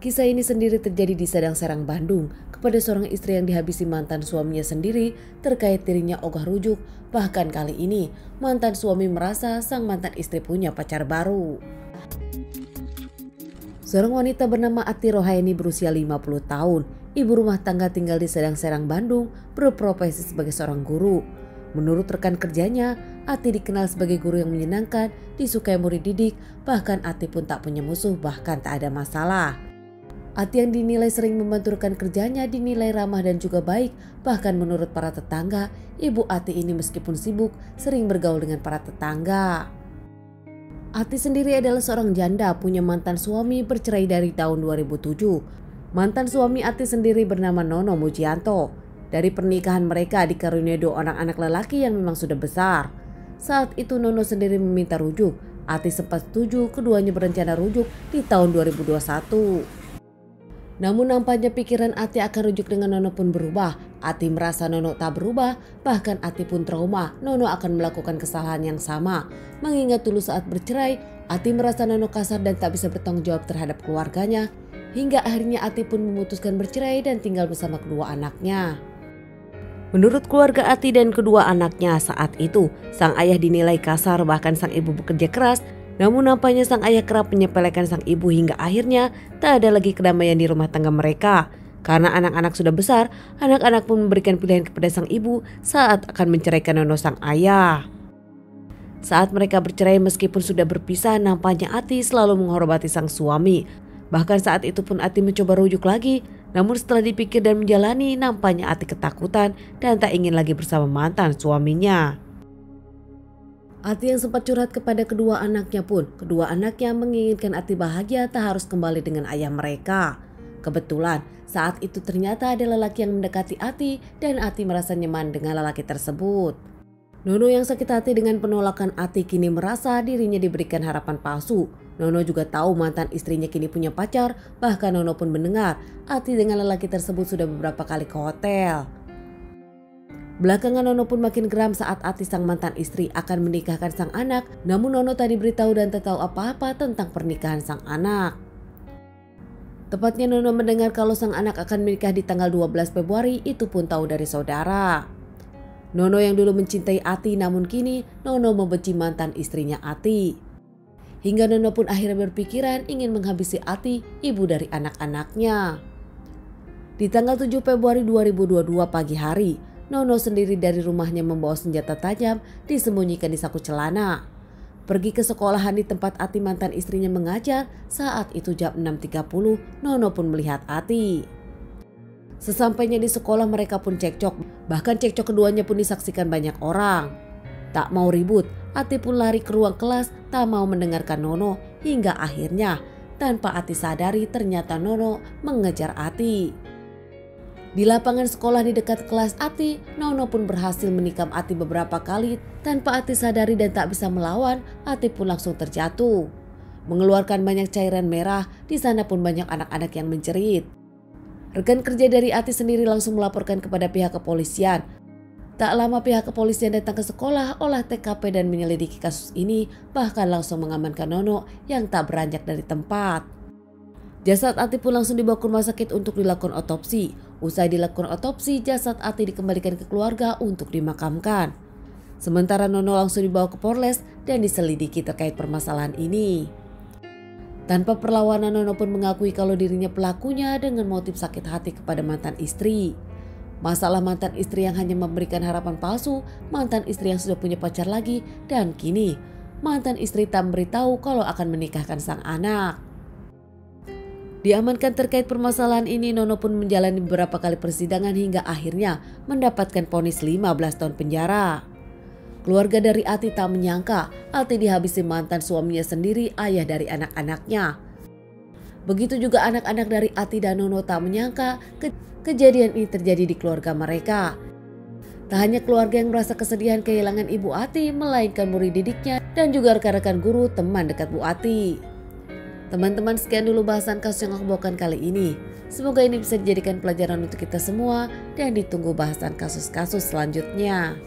Kisah ini sendiri terjadi di Sadang Serang, Bandung, kepada seorang istri yang dihabisi mantan suaminya sendiri terkait dirinya ogah rujuk. Bahkan kali ini mantan suami merasa sang mantan istri punya pacar baru. Seorang wanita bernama Ati Rohaini berusia 50 tahun, ibu rumah tangga tinggal di Sadang Serang, Bandung, berprofesi sebagai seorang guru. Menurut rekan kerjanya, Ati dikenal sebagai guru yang menyenangkan, disukai murid didik, bahkan Ati pun tak punya musuh, bahkan tak ada masalah. Ati yang dinilai sering membantu rekan kerjanya dinilai ramah dan juga baik. Bahkan menurut para tetangga, ibu Ati ini meskipun sibuk sering bergaul dengan para tetangga. Ati sendiri adalah seorang janda, punya mantan suami bercerai dari tahun 2007. Mantan suami Ati sendiri bernama Nono Mujianto. Dari pernikahan mereka dikaruniai 2 anak-anak lelaki yang memang sudah besar. Saat itu Nono sendiri meminta rujuk. Ati sempat setuju, keduanya berencana rujuk di tahun 2021. Namun nampaknya pikiran Ati akan rujuk dengan Nono pun berubah. Ati merasa Nono tak berubah, bahkan Ati pun trauma Nono akan melakukan kesalahan yang sama. Mengingat dulu saat bercerai, Ati merasa Nono kasar dan tak bisa bertanggung jawab terhadap keluarganya. Hingga akhirnya Ati pun memutuskan bercerai dan tinggal bersama kedua anaknya. Menurut keluarga Ati dan kedua anaknya saat itu, sang ayah dinilai kasar, bahkan sang ibu bekerja keras. Namun nampaknya sang ayah kerap menyepelekan sang ibu hingga akhirnya tak ada lagi kedamaian di rumah tangga mereka. Karena anak-anak sudah besar, anak-anak pun memberikan pilihan kepada sang ibu saat akan menceraikan Nono sang ayah. Saat mereka bercerai meskipun sudah berpisah, nampaknya Ati selalu menghormati sang suami. Bahkan saat itu pun Ati mencoba rujuk lagi. Namun setelah dipikir dan menjalani, nampaknya Ati ketakutan dan tak ingin lagi bersama mantan suaminya. Ati yang sempat curhat kepada kedua anaknya pun, kedua anaknya menginginkan Ati bahagia tak harus kembali dengan ayah mereka. Kebetulan saat itu ternyata ada lelaki yang mendekati Ati dan Ati merasa nyaman dengan lelaki tersebut. Nono yang sakit hati dengan penolakan Ati kini merasa dirinya diberikan harapan palsu. Nono juga tahu mantan istrinya kini punya pacar, bahkan Nono pun mendengar Ati dengan lelaki tersebut sudah beberapa kali ke hotel. Belakangan Nono pun makin geram saat Ati sang mantan istri akan menikahkan sang anak. Namun Nono tak diberitahu dan tak tahu apa-apa tentang pernikahan sang anak. Tepatnya Nono mendengar kalau sang anak akan menikah di tanggal 12 Februari itu pun tahu dari saudara. Nono yang dulu mencintai Ati, namun kini Nono membenci mantan istrinya Ati. Hingga Nono pun akhirnya berpikiran ingin menghabisi Ati, ibu dari anak-anaknya. Di tanggal 7 Februari 2022 pagi hari, Nono sendiri dari rumahnya membawa senjata tajam disembunyikan di saku celana. Pergi ke sekolahan di tempat Ati mantan istrinya mengajar. Saat itu jam 6.30, Nono pun melihat Ati. Sesampainya di sekolah mereka pun cekcok. Bahkan cekcok keduanya pun disaksikan banyak orang. Tak mau ribut, Ati pun lari ke ruang kelas tak mau mendengarkan Nono. Hingga akhirnya tanpa Ati sadari ternyata Nono mengejar Ati. Di lapangan sekolah di dekat kelas Ati, Nono pun berhasil menikam Ati beberapa kali. Tanpa Ati sadari dan tak bisa melawan, Ati pun langsung terjatuh. Mengeluarkan banyak cairan merah, di sana pun banyak anak-anak yang menjerit. Rekan kerja dari Ati sendiri langsung melaporkan kepada pihak kepolisian. Tak lama pihak kepolisian datang ke sekolah, olah TKP dan menyelidiki kasus ini, bahkan langsung mengamankan Nono yang tak beranjak dari tempat. Jasad Ati pun langsung dibawa ke rumah sakit untuk dilakukan otopsi. Usai dilakukan otopsi, jasad Ati dikembalikan ke keluarga untuk dimakamkan. Sementara Nono langsung dibawa ke Polres dan diselidiki terkait permasalahan ini. Tanpa perlawanan, Nono pun mengakui kalau dirinya pelakunya dengan motif sakit hati kepada mantan istri. Masalah mantan istri yang hanya memberikan harapan palsu, mantan istri yang sudah punya pacar lagi, dan kini mantan istri tak memberitahu kalau akan menikahkan sang anak. Diamankan terkait permasalahan ini, Nono pun menjalani beberapa kali persidangan hingga akhirnya mendapatkan vonis 15 tahun penjara. Keluarga dari Ati tak menyangka Ati dihabisi mantan suaminya sendiri, ayah dari anak-anaknya. Begitu juga anak-anak dari Ati dan Nono tak menyangka kejadian ini terjadi di keluarga mereka. Tak hanya keluarga yang merasa kesedihan kehilangan ibu Ati, melainkan murid didiknya dan juga rekan-rekan guru teman dekat Bu Ati. Teman-teman, sekian dulu bahasan kasus yang aku bawakan kali ini. Semoga ini bisa dijadikan pelajaran untuk kita semua dan ditunggu bahasan kasus-kasus selanjutnya.